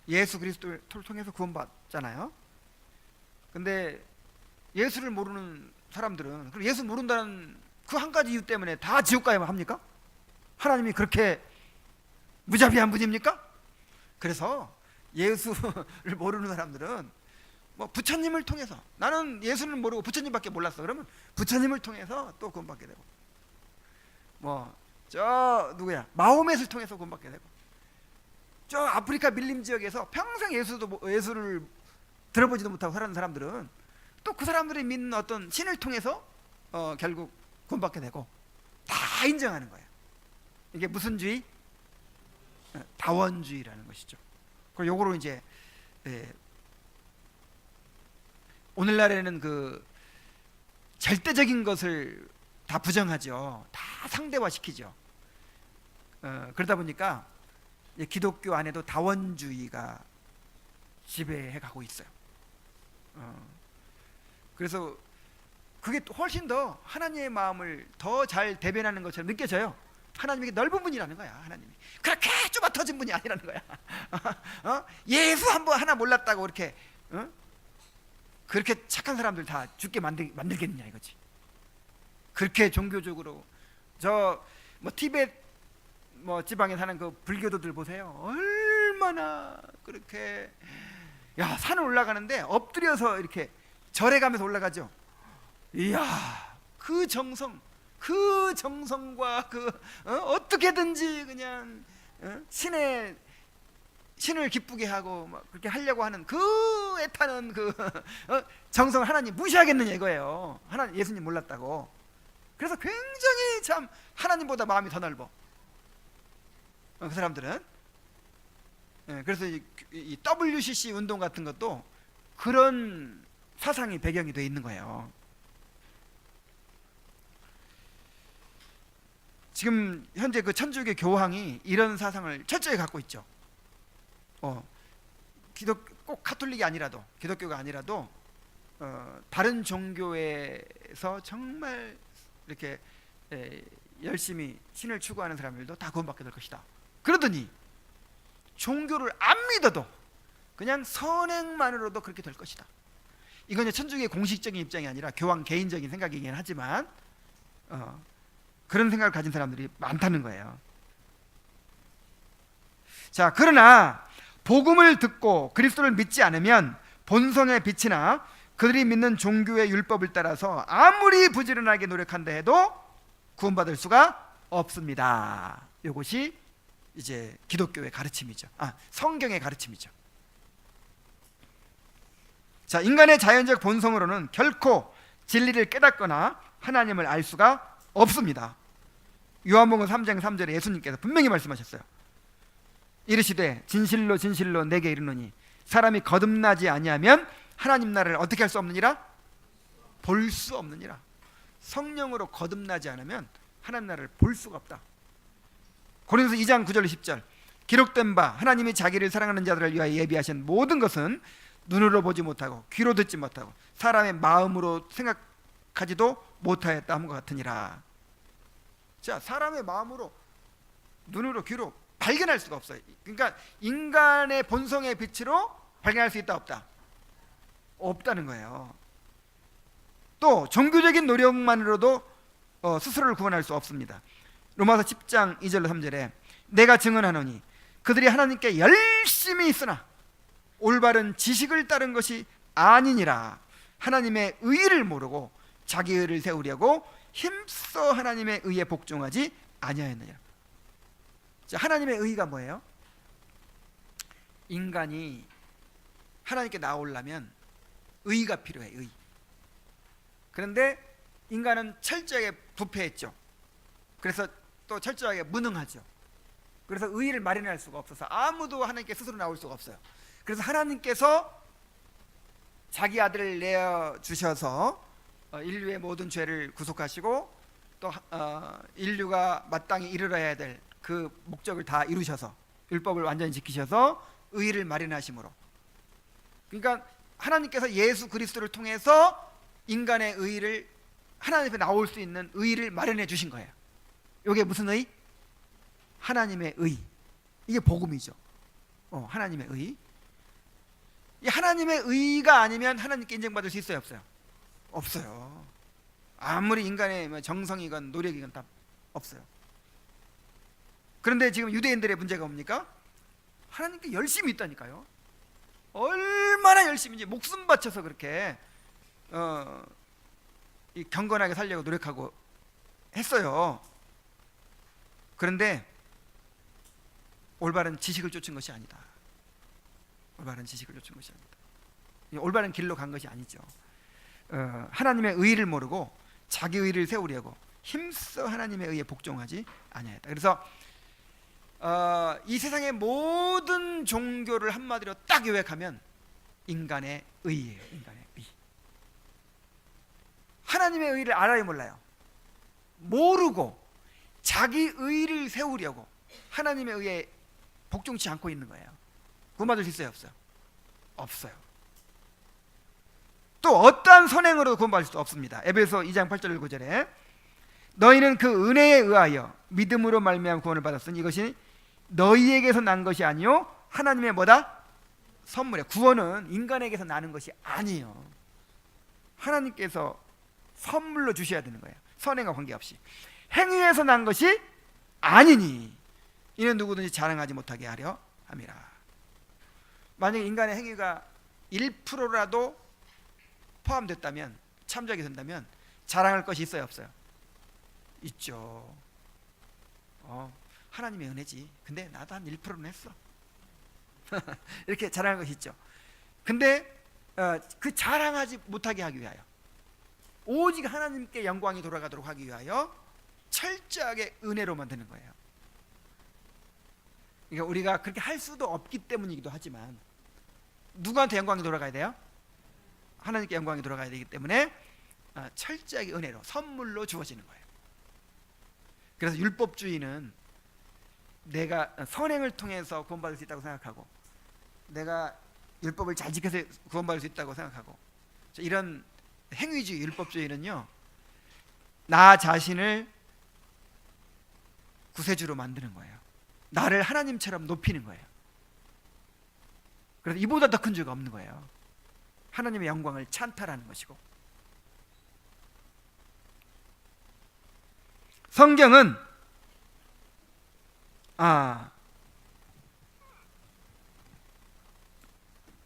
예수 그리스도를 통해서 구원받잖아요. 근데 예수를 모르는 사람들은, 그럼 예수 모른다는 그 한 가지 이유 때문에 다 지옥 가야만 합니까? 하나님이 그렇게 무자비한 분입니까? 그래서 예수를 모르는 사람들은 뭐 부처님을 통해서, 나는 예수를 모르고 부처님밖에 몰랐어, 그러면 부처님을 통해서 또 구원받게 되고, 마호멧을 통해서 구원받게 되고, 저 아프리카 밀림 지역에서 평생 예수를 들어보지도 못하고 살았는 사람들은 또 그 사람들이 믿는 어떤 신을 통해서 결국 구원받게 되고, 다 인정하는 거예요. 이게 무슨 주의? 다원주의라는 것이죠. 그리고 요거로 이제 오늘날에는 그 절대적인 것을 다 부정하죠. 다 상대화시키죠. 그러다 보니까 기독교 안에도 다원주의가 지배해 가고 있어요. 그래서 그게 훨씬 더 하나님의 마음을 더 잘 대변하는 것처럼 느껴져요. 하나님이 넓은 분이라는 거야. 하나님이 그렇게 좁아 터진 분이 아니라는 거야. 예수 하나 몰랐다고 그렇게 착한 사람들 다 죽게 만들겠느냐 이거지. 그렇게 종교적으로 티베트 지방에 사는 그 불교도들 보세요. 얼마나 그렇게 산을 올라가는데 엎드려서 이렇게 절에 가면서 올라가죠. 이야, 그 정성과 어떻게든지 그냥 신을 기쁘게 하고 그렇게 하려고 하는 그 애타는 정성을 하나님 무시하겠느냐 이거예요. 예수님 몰랐다고. 그래서 굉장히 참 하나님보다 마음이 더 넓어, 그 사람들은. 그래서 이 WCC 운동 같은 것도 그런 사상이 배경이 되어 있는 거예요. 지금 현재 그 천주교 교황이 이런 사상을 철저히 갖고 있죠. 꼭 카톨릭이 아니라도, 기독교가 아니라도 다른 종교에서 정말 이렇게 열심히 신을 추구하는 사람들도 다 구원받게 될 것이다. 그러더니 종교를 안 믿어도 그냥 선행만으로도 그렇게 될 것이다. 이건 천주교의 공식적인 입장이 아니라 교황 개인적인 생각이긴 하지만 그런 생각을 가진 사람들이 많다는 거예요. 자, 그러나 복음을 듣고 그리스도를 믿지 않으면 본성의 빛이나 그들이 믿는 종교의 율법을 따라서 아무리 부지런하게 노력한다 해도 구원받을 수가 없습니다. 이것이 이제 기독교의 가르침이죠. 성경의 가르침이죠. 자, 인간의 자연적 본성으로는 결코 진리를 깨닫거나 하나님을 알 수가 없습니다. 요한복음 3장 3절에 예수님께서 분명히 말씀하셨어요. 이르시되 진실로 진실로 내게 이르노니 사람이 거듭나지 아니하면 하나님 나라를 어떻게 할 수 없느니라? 볼 수 없느니라. 성령으로 거듭나지 않으면 하나님 나라를 볼 수가 없다. 고린도서 2장 9절 10절 기록된 바 하나님이 자기를 사랑하는 자들을 위하여 예비하신 모든 것은 눈으로 보지 못하고 귀로 듣지 못하고 사람의 마음으로 생각하지도 못하였다 함과 같으니라. 자, 사람의 마음으로 눈으로 귀로 발견할 수가 없어요. 그러니까 인간의 본성의 빛으로 발견할 수 있다 없다? 없다는 거예요. 또 종교적인 노력만으로도 스스로를 구원할 수 없습니다. 로마서 10장 2절로 3절에 내가 증언하노니 그들이 하나님께 열심히 있으나 올바른 지식을 따른 것이 아니니라. 하나님의 의를 모르고 자기 의를 세우려고 힘써 하나님의 의에 복종하지 아니하였느니라. 자, 하나님의 의가 뭐예요? 인간이 하나님께 나오려면 의가 필요해. 의. 그런데 인간은 철저하게 부패했죠. 그래서 또 철저하게 무능하죠. 그래서 의를 마련할 수가 없어서 아무도 하나님께 스스로 나올 수가 없어요. 그래서 하나님께서 자기 아들을 내어주셔서 인류의 모든 죄를 구속하시고 또 인류가 마땅히 이르러야 될 그 목적을 다 이루셔서 율법을 완전히 지키셔서 의를 마련하심으로, 그러니까 하나님께서 예수 그리스도를 통해서 인간의 의를, 하나님 앞에 나올 수 있는 의를 마련해 주신 거예요. 이게 무슨 의? 하나님의 의. 이게 복음이죠. 하나님의 의. 이 하나님의 의가 아니면 하나님께 인정받을 수 있어요, 없어요? 없어요. 아무리 인간의 정성이건 노력이건 다 없어요. 그런데 지금 유대인들의 문제가 뭡니까? 하나님께 열심히 있다니까요. 얼마나 열심인지 목숨 바쳐서 그렇게 경건하게 살려고 노력하고 했어요. 그런데 올바른 지식을 쫓은 것이 아니다. 올바른 지식을 쫓은 것이 아니다. 올바른 길로 간 것이 아니죠. 하나님의 의를 모르고 자기 의를 세우려고 힘써 하나님의 의에 복종하지 아니하였다. 그래서 이 세상의 모든 종교를 한마디로 딱 요약하면 인간의 의예요. 인간의 의. 하나님의 의를 알아요, 몰라요? 모르고 자기 의를 세우려고 하나님의 의에 복종치 않고 있는 거예요. 구원받을 수 있어요, 없어요? 없어요. 또 어떠한 선행으로도 구원받을 수 없습니다. 에베소 2장 8절 9절에 너희는 그 은혜에 의하여 믿음으로 말미암아 구원을 받았으니 이것이 너희에게서 난 것이 아니요 하나님의 뭐다? 선물이에요. 구원은 인간에게서 나는 것이 아니에요. 하나님께서 선물로 주셔야 되는 거예요. 선행과 관계없이. 행위에서 난 것이 아니니 이는 누구든지 자랑하지 못하게 하려 함이라. 만약에 인간의 행위가 1%라도 포함됐다면, 참작이 된다면 자랑할 것이 있어요, 없어요? 있죠. 하나님의 은혜지. 근데 나도 한 1%는 했어. 이렇게 자랑할 것이 있죠. 근데 그 자랑하지 못하게 하기 위하여, 오직 하나님께 영광이 돌아가도록 하기 위하여 철저하게 은혜로 만드는 거예요. 그러니까 우리가 그렇게 할 수도 없기 때문이기도 하지만 누구한테 영광이 돌아가야 돼요? 하나님께 영광이 돌아가야 되기 때문에 철저하게 은혜로, 선물로 주어지는 거예요. 그래서 율법주의는 내가 선행을 통해서 구원받을 수 있다고 생각하고, 내가 율법을 잘 지켜서 구원받을 수 있다고 생각하고, 이런 행위주의, 율법주의는요, 나 자신을 구세주로 만드는 거예요. 나를 하나님처럼 높이는 거예요. 그래서 이보다 더 큰 죄가 없는 거예요. 하나님의 영광을 찬탈하는 것이고, 성경은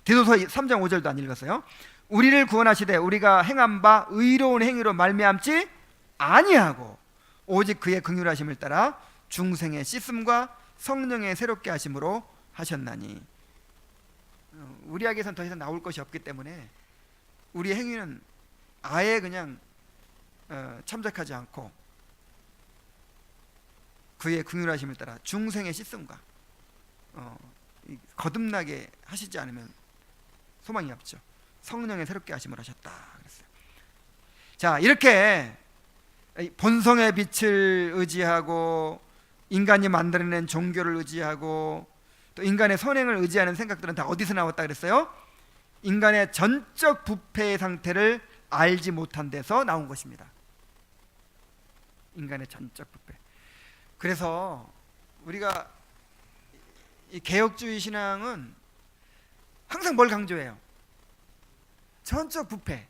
디도서 3장 5절도 안 읽었어요. 우리를 구원하시되 우리가 행한 바 의로운 행위로 말미암지 아니하고 오직 그의 긍휼하심을 따라 중생의 씻음과 성령의 새롭게 하심으로 하셨나니, 우리에게선 더 이상 나올 것이 없기 때문에 우리 행위는 아예 그냥 참작하지 않고 그의 긍휼하심을 따라 중생의 씻음과 거듭나게 하시지 않으면 소망이 없죠. 성령의 새롭게 하심을 하셨다 그랬어요. 자, 이렇게 본성의 빛을 의지하고 인간이 만들어낸 종교를 의지하고 또 인간의 선행을 의지하는 생각들은 다 어디서 나왔다 그랬어요? 인간의 전적 부패의 상태를 알지 못한 데서 나온 것입니다. 인간의 전적 부패. 그래서 우리가 이 개혁주의 신앙은 항상 뭘 강조해요? 전적 부패.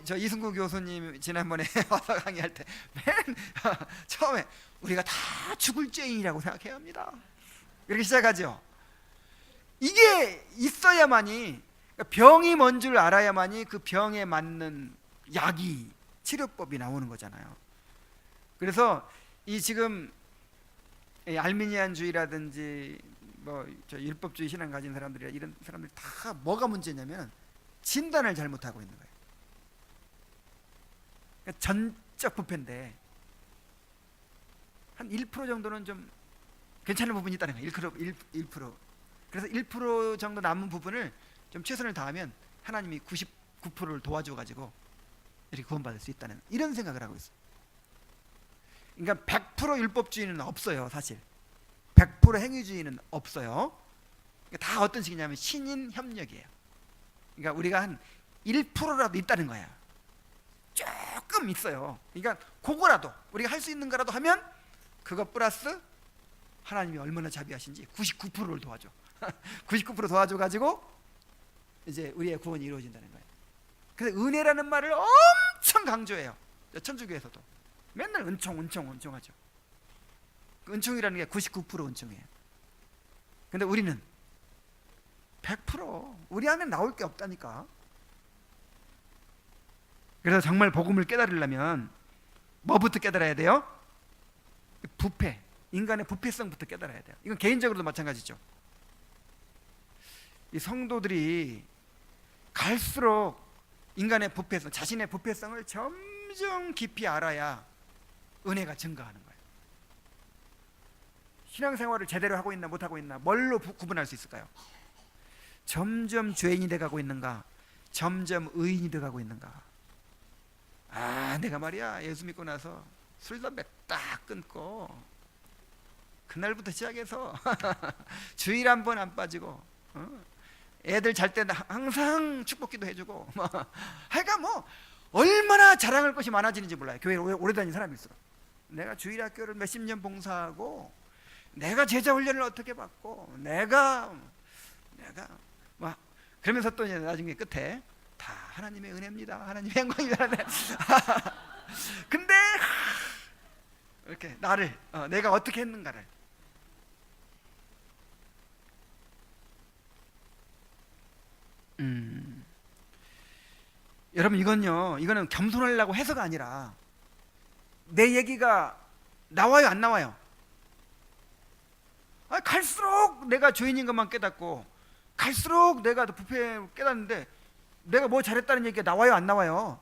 저 이승구 교수님 지난번에 와서 강의할 때 맨 처음에 우리가 다 죽을 죄인이라고 생각해야 합니다. 이렇게 시작하죠. 이게 있어야만이, 병이 뭔 줄 알아야만이 그 병에 맞는 약이, 치료법이 나오는 거잖아요. 그래서 이 지금 알미니안주의라든지 저 율법주의 신앙 가진 사람들이, 이런 사람들이 다 뭐가 문제냐면 진단을 잘못하고 있는 거예요. 그러니까 전적 부패인데 한 1% 정도는 좀 괜찮은 부분이 있다는 거예요. 1%. 그래서 1% 정도 남은 부분을 좀 최선을 다하면 하나님이 99%를 도와줘 가지고 이렇게 구원받을 수 있다는, 이런 생각을 하고 있어요. 그러니까 100% 율법주의는 없어요. 사실 100% 행위주의는 없어요. 그러니까 다 어떤 식이냐면 신인 협력이에요. 그러니까 우리가 한 1%라도 있다는 거야. 조금 있어요. 그러니까 그거라도 우리가 할 수 있는 거라도 하면 그거 플러스 하나님이 얼마나 자비하신지 99%를 도와줘. 99% 도와줘 가지고 이제 우리의 구원이 이루어진다는 거예요. 그래서 은혜라는 말을 엄청 강조해요. 천주교에서도 맨날 은총하죠. 은총이라는 게 99% 은총이에요. 근데 우리는 100% 우리 안에 나올 게 없다니까. 그래서 정말 복음을 깨달으려면 뭐부터 깨달아야 돼요? 부패, 인간의 부패성부터 깨달아야 돼요. 이건 개인적으로도 마찬가지죠. 이 성도들이 갈수록 인간의 부패성, 자신의 부패성을 점점 깊이 알아야 은혜가 증가하는 거예요. 신앙생활을 제대로 하고 있나 못하고 있나 뭘로 구분할 수 있을까요? 점점 죄인이 돼가고 있는가, 점점 의인이 돼가고 있는가. 내가 말이야 예수 믿고 나서 술 담배 딱 끊고 그날부터 시작해서 주일 한 번 안 빠지고, 애들 잘 때 항상 축복기도 해주고, 하여간 얼마나 자랑할 것이 많아지는지 몰라요. 교회에 오래 다닌 사람일수록. 내가 주일학교를 몇십 년 봉사하고, 내가 제자 훈련을 어떻게 받고, 내가 그러면서 또 이제 나중에 끝에 다 하나님의 은혜입니다, 하나님의 영광입니다. 근데 이렇게 나를 내가 어떻게 했는가를, 여러분 이거는 겸손하려고 해서가 아니라 내 얘기가 나와요 안 나와요? 갈수록 내가 죄인인 것만 깨닫고, 갈수록 내가 더 부패 깨닫는데 내가 뭐 잘했다는 얘기가 나와요 안 나와요?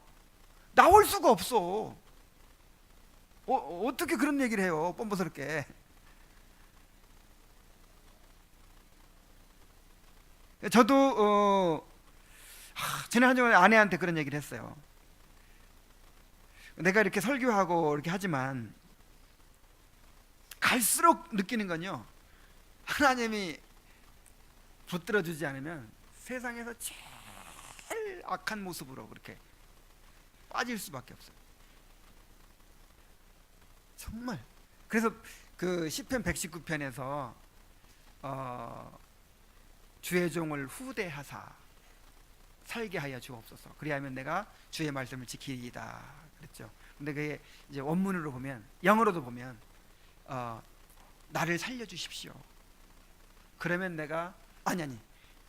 나올 수가 없어. 어떻게 그런 얘기를 해요, 뻔뻔스럽게. 저도 지난 한 주간에 아내한테 그런 얘기를 했어요. 내가 이렇게 설교하고 이렇게 하지만 갈수록 느끼는 건요, 하나님이 붙들어 주지 않으면 세상에서 제일 악한 모습으로 그렇게 빠질 수밖에 없어요. 정말. 그래서 그 시편 119편에서 주의 종을 후대하사 살게 하여 주옵소서, 그리하면 내가 주의 말씀을 지키리이다 그랬죠. 근데 그게 이제 원문으로 보면, 영어로도 보면 나를 살려 주십시오. 그러면 내가 아니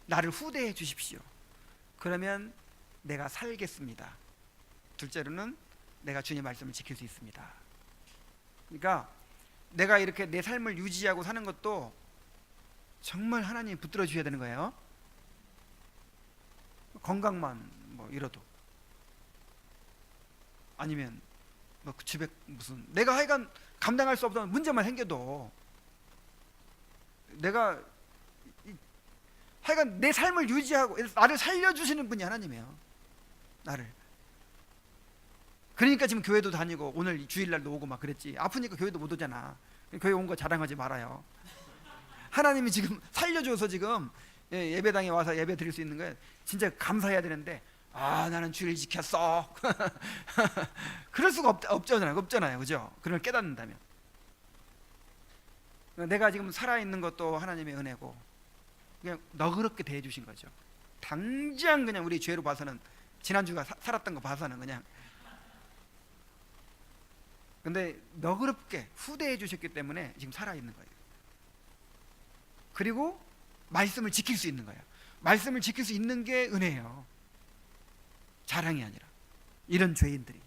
나를 후대해 주십시오. 그러면 내가 살겠습니다. 둘째로는 내가 주님의 말씀을 지킬 수 있습니다. 그러니까 내가 이렇게 내 삶을 유지하고 사는 것도 정말 하나님 붙들어 주셔야 되는 거예요. 건강만 이러도. 아니면 뭐 그 집에 무슨 내가 하여간 감당할 수 없는 문제만 생겨도 내가 하여간 내 삶을 유지하고 나를 살려주시는 분이 하나님이에요. 나를. 그러니까 지금 교회도 다니고 오늘 주일날도 오고 막 그랬지. 아프니까 교회도 못 오잖아. 교회 온 거 자랑하지 말아요. 하나님이 지금 살려줘서 지금 예배당에 와서 예배 드릴 수 있는 거예요. 진짜 감사해야 되는데 나는 주일 지켰어. 그럴 수가 없잖아요. 그죠? 그걸 깨닫는다면. 내가 지금 살아있는 것도 하나님의 은혜고 그냥 너그럽게 대해주신 거죠. 당장 그냥 우리 죄로 봐서는 지난주가 살았던 거 봐서는 그냥, 근데 너그럽게 후대해 주셨기 때문에 지금 살아있는 거예요. 그리고 말씀을 지킬 수 있는 거예요. 말씀을 지킬 수 있는 게 은혜예요. 자랑이 아니라. 이런 죄인들이.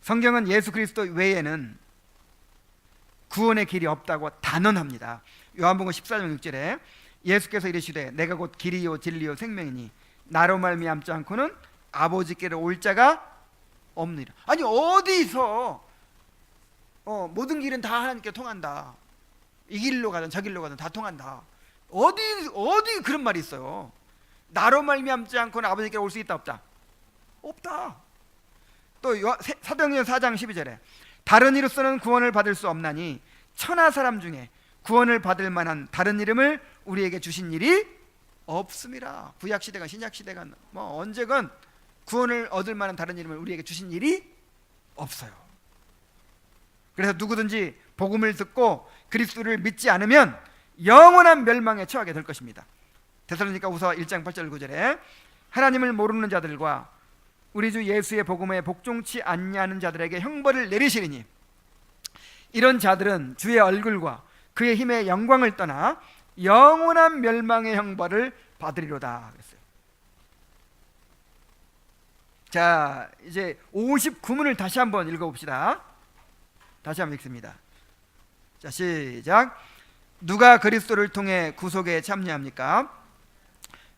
성경은 예수 그리스도 외에는 구원의 길이 없다고 단언합니다. 요한복음 14장 6절에 예수께서 이르시되 내가 곧 길이요 진리요 생명이니 나로 말미암지 않고는 아버지께로 올 자가 없느니라. 아니 어디서 모든 길은 다 하나님께 통한다. 이 길로 가든 저 길로 가든 다 통한다. 어디 그런 말이 있어요? 나로 말미암지 않고는 아버지께로 올 수 있다 없다? 없다. 또 사도행전 4장 12절에 다른 이로서는 구원을 받을 수 없나니 천하 사람 중에 구원을 받을 만한 다른 이름을 우리에게 주신 일이 없습니다. 구약 시대가 신약 시대가 뭐 언제건 구원을 얻을 만한 다른 이름을 우리에게 주신 일이 없어요. 그래서 누구든지 복음을 듣고 그리스도를 믿지 않으면 영원한 멸망에 처하게 될 것입니다. 데살로니가후서 1장 8절 9절에 하나님을 모르는 자들과 우리 주 예수의 복음에 복종치 않냐는 자들에게 형벌을 내리시리니 이런 자들은 주의 얼굴과 그의 힘의 영광을 떠나 영원한 멸망의 형벌을 받으리로다 그랬어요. 자, 이제 59문을 다시 한번 읽어봅시다. 다시 한번 읽습니다. 자, 시작. 누가 그리스도를 통해 구속에 참여합니까?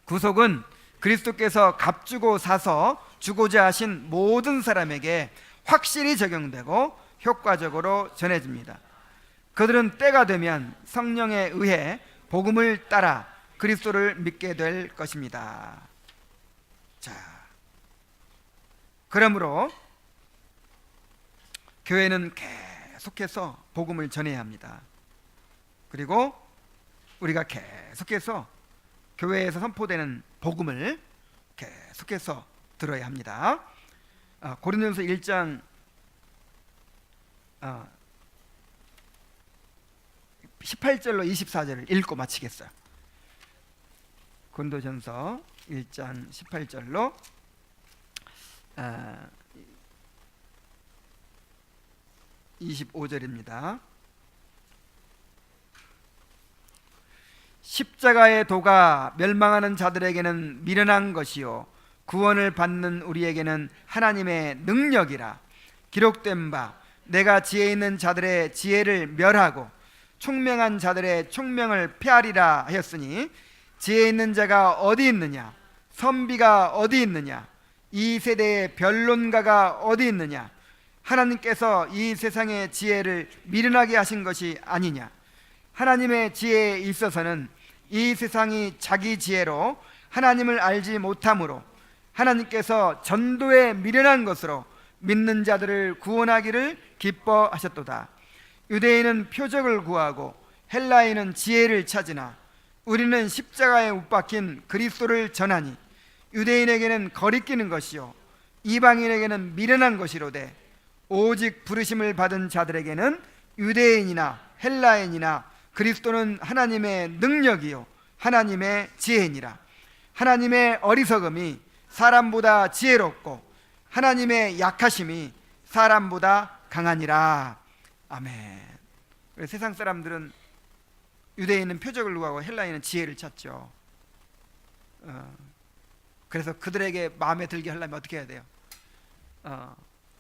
구속은 그리스도께서 값주고 사서 주고자 하신 모든 사람에게 확실히 적용되고 효과적으로 전해집니다. 그들은 때가 되면 성령에 의해 복음을 따라 그리스도를 믿게 될 것입니다. 자, 그러므로 교회는 계속해서 복음을 전해야 합니다. 그리고 우리가 계속해서 교회에서 선포되는 복음을 계속해서 들어야 합니다. 고린도전서 1장 18절로 24절을 읽고 마치겠어요. 고린도전서 1장 18절로 25절입니다. 십자가의 도가 멸망하는 자들에게는 미련한 것이요 구원을 받는 우리에게는 하나님의 능력이라. 기록된 바 내가 지혜 있는 자들의 지혜를 멸하고 총명한 자들의 총명을 폐하리라 하였으니 지혜 있는 자가 어디 있느냐? 선비가 어디 있느냐? 이 세대의 변론가가 어디 있느냐? 하나님께서 이 세상의 지혜를 미련하게 하신 것이 아니냐? 하나님의 지혜에 있어서는 이 세상이 자기 지혜로 하나님을 알지 못하므로 하나님께서 전도에 미련한 것으로 믿는 자들을 구원하기를 기뻐하셨도다. 유대인은 표적을 구하고 헬라인은 지혜를 찾으나 우리는 십자가에 못 박힌 그리스도를 전하니 유대인에게는 거리끼는 것이요 이방인에게는 미련한 것이로되 오직 부르심을 받은 자들에게는 유대인이나 헬라인이나 그리스도는 하나님의 능력이요 하나님의 지혜니라. 하나님의 어리석음이 사람보다 지혜롭고 하나님의 약하심이 사람보다 강하니라. 아멘. 세상 사람들은 유대인은 표적을 구하고 헬라인은 지혜를 찾죠. 그래서 그들에게 마음에 들게 하려면 어떻게 해야 돼요?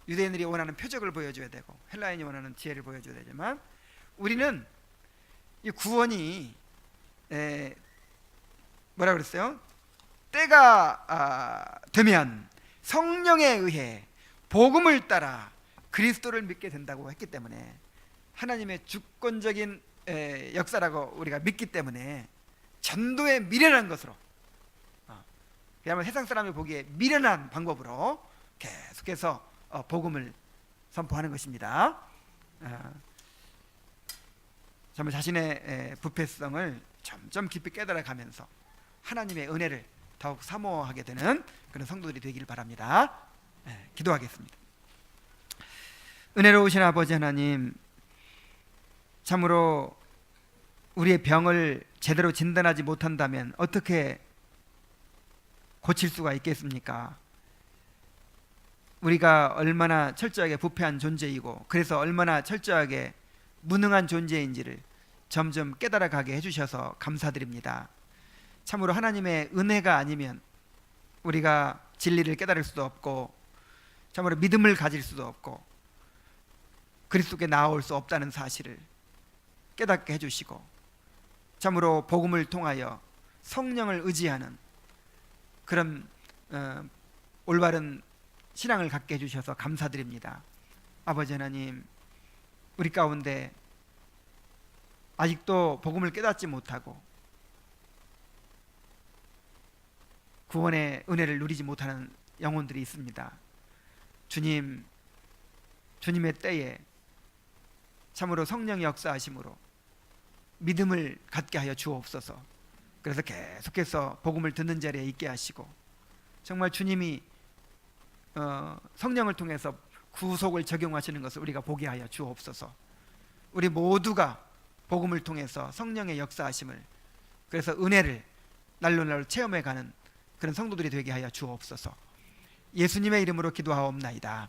유대인들이 원하는 표적을 보여줘야 되고 헬라인이 원하는 지혜를 보여줘야 되지만 우리는 이 구원이 에, 뭐라 그랬어요? 때가 되면 성령에 의해 복음을 따라 그리스도를 믿게 된다고 했기 때문에, 하나님의 주권적인 역사라고 우리가 믿기 때문에 전도에 미련한 것으로, 그야말로 세상 사람이 보기에 미련한 방법으로 계속해서 복음을 선포하는 것입니다. 정말 자신의 부패성을 점점 깊이 깨달아가면서 하나님의 은혜를 더욱 사모하게 되는 그런 성도들이 되기를 바랍니다. 기도하겠습니다. 은혜로우신 아버지 하나님, 참으로 우리의 병을 제대로 진단하지 못한다면 어떻게 고칠 수가 있겠습니까? 우리가 얼마나 철저하게 부패한 존재이고, 그래서 얼마나 철저하게 무능한 존재인지를 점점 깨달아가게 해주셔서 감사드립니다. 참으로 하나님의 은혜가 아니면 우리가 진리를 깨달을 수도 없고, 참으로 믿음을 가질 수도 없고, 그리스도께 나아올 수 없다는 사실을 깨닫게 해주시고, 참으로 복음을 통하여 성령을 의지하는 그런 올바른 신앙을 갖게 해주셔서 감사드립니다. 아버지 하나님, 우리 가운데 아직도 복음을 깨닫지 못하고 구원의 은혜를 누리지 못하는 영혼들이 있습니다. 주님, 주님의 때에 참으로 성령의 역사하심으로 믿음을 갖게 하여 주옵소서. 그래서 계속해서 복음을 듣는 자리에 있게 하시고, 정말 주님이 성령을 통해서 구속을 적용하시는 것을 우리가 보게 하여 주옵소서. 우리 모두가 복음을 통해서 성령의 역사하심을, 그래서 은혜를 날로 날로 체험해가는 그런 성도들이 되게 하여 주옵소서. 예수님의 이름으로 기도하옵나이다.